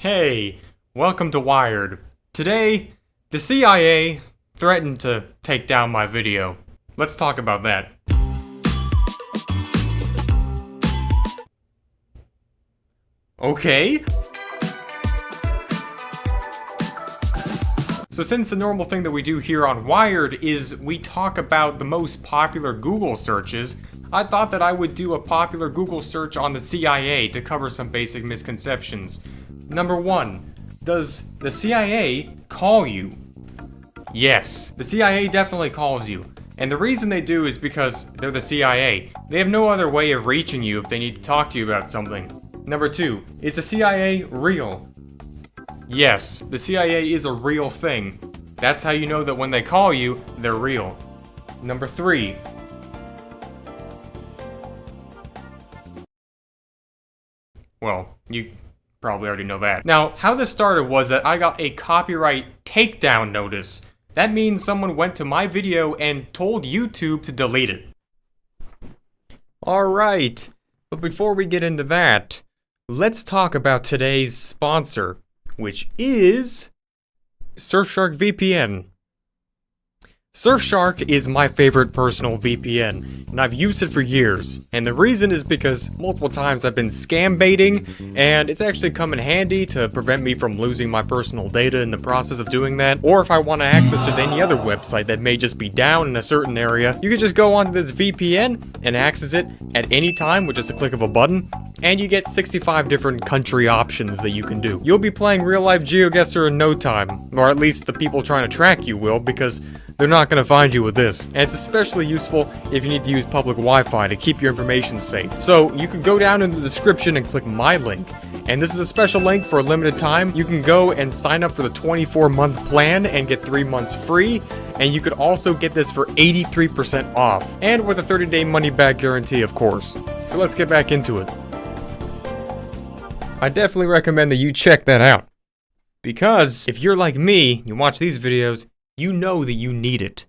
Hey, welcome to Wired. Today, the CIA threatened to take down my video. Let's talk about that. Okay. So since the normal thing that we do here on Wired is we talk about the most popular Google searches, I thought that I would do a popular Google search on the CIA to cover some basic misconceptions. Number 1, does the CIA call you? Yes, the CIA definitely calls you. And the reason they do is because they're the CIA. They have no other way of reaching you if they need to talk to you about something. Number 2, is the CIA real? Yes, the CIA is a real thing. That's how you know that when they call you, they're real. Number 3. Well, you probably already know that. Now, how this started was that I got a copyright takedown notice. That means someone went to my video and told YouTube to delete it. Alright, but before we get into that, let's talk about today's sponsor, which is Surfshark VPN. Surfshark is my favorite personal VPN, and I've used it for years. And the reason is because multiple times I've been scam baiting, and it's actually come in handy to prevent me from losing my personal data in the process of doing that. Or if I want to access just any other website that may just be down in a certain area, you can just go onto this VPN and access it at any time with just a click of a button. And you get 65 different country options that you can do. You'll be playing real-life GeoGuessr in no time, or at least the people trying to track you will, because they're not going to find you with this. And it's especially useful if you need to use public Wi-Fi to keep your information safe. So you can go down in the description and click my link. And this is a special link for a limited time. You can go and sign up for the 24-month plan and get 3 months free. And you could also get this for 83% off. And with a 30-day money-back guarantee, of course. So let's get back into it. I definitely recommend that you check that out. Because if you're like me, you watch these videos, you know that you need it.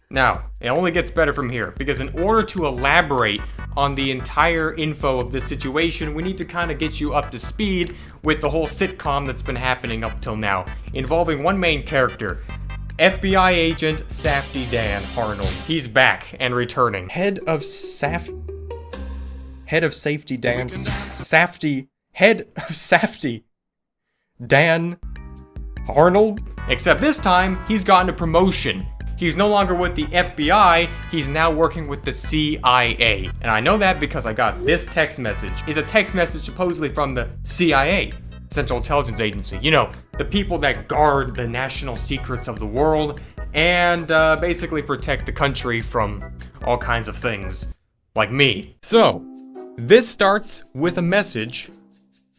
Now, it only gets better from here, because in order to elaborate on the entire info of this situation, we need to kind of get you up to speed with the whole sitcom that's been happening up till now, involving one main character, FBI agent Safety Dan Arnold. He's back and returning. Head of Safety Dan Dan Arnold? Except this time, he's gotten a promotion. He's no longer with the FBI, he's now working with the CIA. And I know that because I got this text message. It's a text message supposedly from the CIA, Central Intelligence Agency. You know, the people that guard the national secrets of the world and basically protect the country from all kinds of things, like me. So, this starts with a message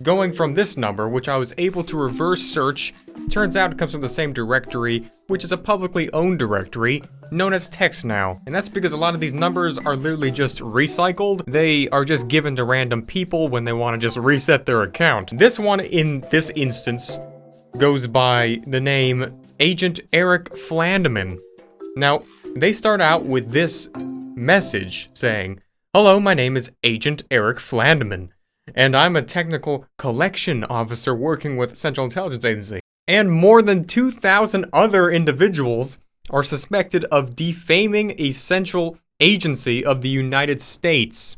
going from this number, which I was able to reverse search. Turns out it comes from the same directory, which is a publicly owned directory, known as TextNow. And that's because a lot of these numbers are literally just recycled. They are just given to random people when they want to just reset their account. This one, in this instance, goes by the name Agent Eric Flandeman. Now, they start out with this message saying, "Hello, my name is Agent Eric Flandeman, and I'm a technical collection officer working with Central Intelligence Agency. And more than 2,000 other individuals are suspected of defaming a central agency of the United States.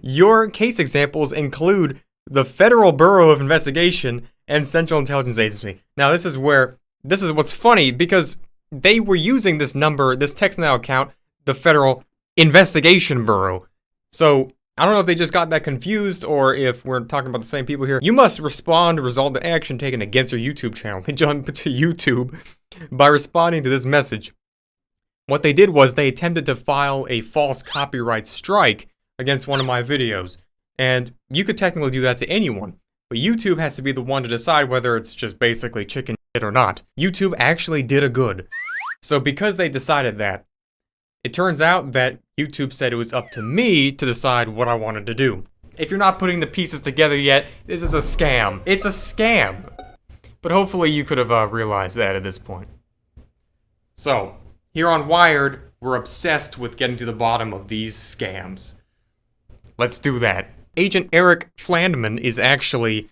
Your case examples include the Federal Bureau of Investigation and Central Intelligence Agency." Now this is what's funny, because they were using this number, this TextNow account, the Federal Investigation Bureau. So I don't know if they just got that confused or if we're talking about the same people here. You must respond to resolve the action taken against your YouTube channel. They jumped to YouTube by responding to this message. What they did was they attempted to file a false copyright strike against one of my videos. And you could technically do that to anyone, but YouTube has to be the one to decide whether it's just basically chicken shit or not. YouTube actually did a good. So because they decided that, it turns out that YouTube said it was up to me to decide what I wanted to do. If you're not putting the pieces together yet, this is a scam. It's a scam. But hopefully you could have realized that at this point. So, here on Wired, we're obsessed with getting to the bottom of these scams. Let's do that. Agent Eric Flandman is actually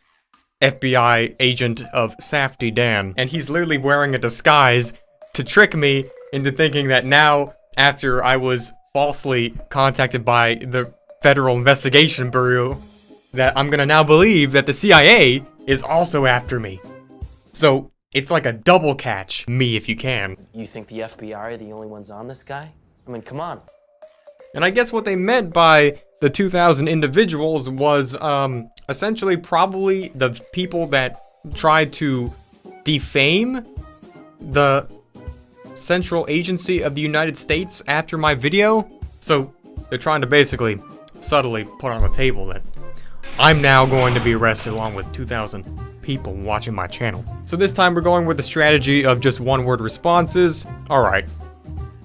FBI agent of Safety Dan, and he's literally wearing a disguise to trick me into thinking that now, after I was falsely contacted by the Federal Investigation Bureau, that I'm gonna now believe that the CIA is also after me. So, it's like a double catch. Me if you can. You think the FBI are the only ones on this guy? I mean, come on. And I guess what they meant by the 2,000 individuals was, essentially probably the people that tried to defame the Central Agency of the United States after my video. So, they're trying to basically subtly put on the table that I'm now going to be arrested along with 2,000 people watching my channel. So this time we're going with the strategy of just one-word responses. Alright.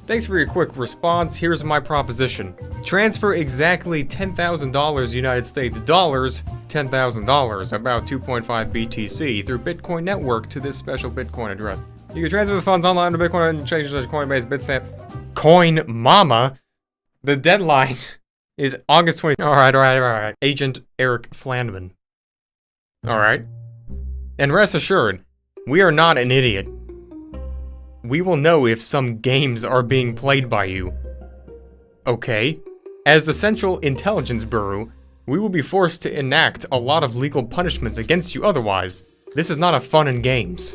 Thanks for your quick response. Here's my proposition. Transfer exactly $10,000 United States dollars, $10,000, about 2.5 BTC, through Bitcoin network to this special Bitcoin address. You can transfer the funds online to Bitcoin and change the Coinbase Bitstamp Coin Mama. The deadline is August 20. Alright. Agent Eric Flandman. Alright. And rest assured, we are not an idiot. We will know if some games are being played by you. Okay. As the Central Intelligence Bureau, we will be forced to enact a lot of legal punishments against you otherwise. This is not a fun and games.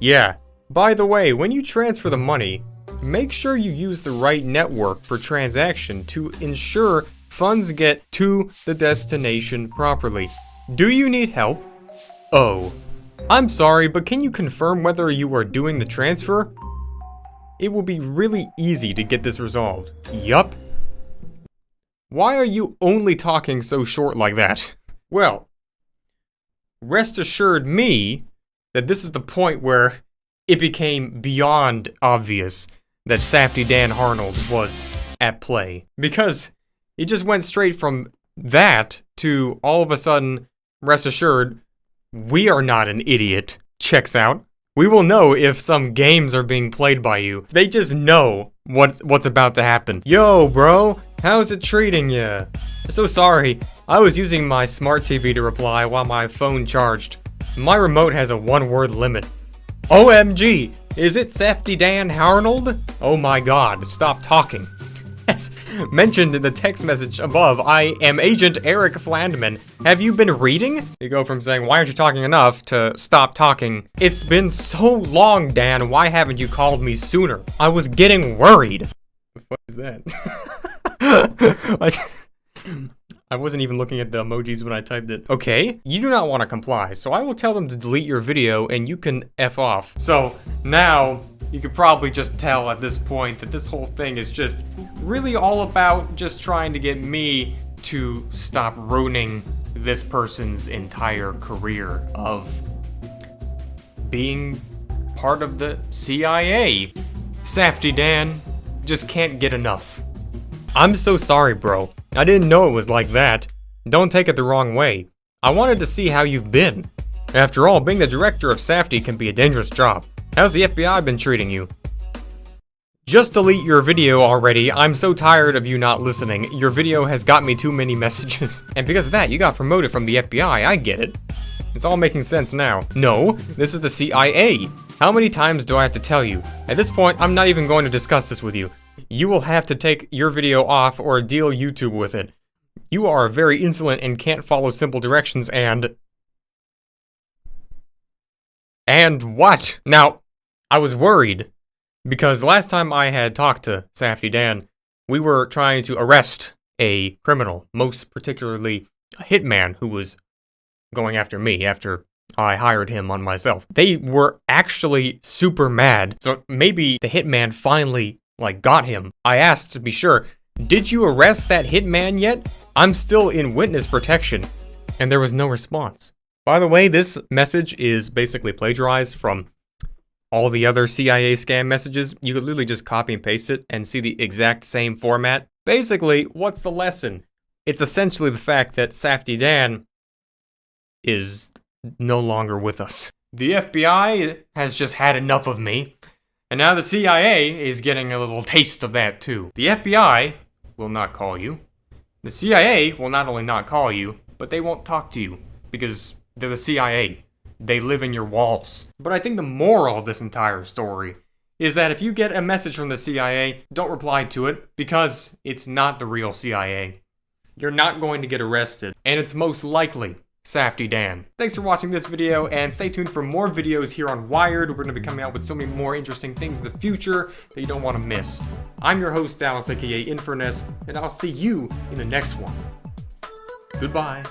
Yeah. By the way, when you transfer the money, make sure you use the right network per transaction to ensure funds get to the destination properly. Do you need help? Oh. I'm sorry, but can you confirm whether you are doing the transfer? It will be really easy to get this resolved. Yup. Why are you only talking so short like that? Well, rest assured me that this is the point where it became beyond obvious that Safety Dan Harnold was at play. Because it just went straight from that to all of a sudden, rest assured, we are not an idiot. Checks out. We will know if some games are being played by you. They just know what's about to happen. Yo, bro, how's it treating ya? So sorry, I was using my smart TV to reply while my phone charged. My remote has a one-word limit. OMG, is it Safety Dan Harnold? Oh my god, stop talking. As mentioned in the text message above, I am Agent Eric Flandman. Have you been reading? You go from saying, why aren't you talking enough, to stop talking. It's been so long, Dan, why haven't you called me sooner? I was getting worried. The fuck is that? I wasn't even looking at the emojis when I typed it. Okay, you do not want to comply, so I will tell them to delete your video and you can F off. So, now, you could probably just tell at this point that this whole thing is just really all about just trying to get me to stop ruining this person's entire career of being part of the CIA. Safety Dan just can't get enough. I'm so sorry, bro. I didn't know it was like that. Don't take it the wrong way. I wanted to see how you've been. After all, being the director of Safety can be a dangerous job. How's the FBI been treating you? Just delete your video already. I'm so tired of you not listening. Your video has got me too many messages. And because of that, you got promoted from the FBI. I get it. It's all making sense now. No, this is the CIA. How many times do I have to tell you? At this point, I'm not even going to discuss this with you. You will have to take your video off or deal YouTube with it. You are very insolent and can't follow simple directions and what? Now, I was worried because last time I had talked to Safety Dan, we were trying to arrest a criminal, most particularly a hitman who was going after me after I hired him on myself. They were actually super mad, so maybe the hitman finally got him. I asked to be sure, did you arrest that hitman yet? I'm still in witness protection. And there was no response. By the way, this message is basically plagiarized from all the other CIA scam messages. You could literally just copy and paste it and see the exact same format. Basically, what's the lesson? It's essentially the fact that Safety Dan is no longer with us. The FBI has just had enough of me. And now the CIA is getting a little taste of that too. The FBI will not call you. The CIA will not only not call you, but they won't talk to you, because they're the CIA. They live in your walls. But I think the moral of this entire story is that if you get a message from the CIA, don't reply to it, because it's not the real CIA. You're not going to get arrested, and it's most likely Safety Dan. Thanks for watching this video, and stay tuned for more videos here on Wired. We're going to be coming out with so many more interesting things in the future that you don't want to miss. I'm your host, Dallas, aka Infurness, and I'll see you in the next one. Goodbye.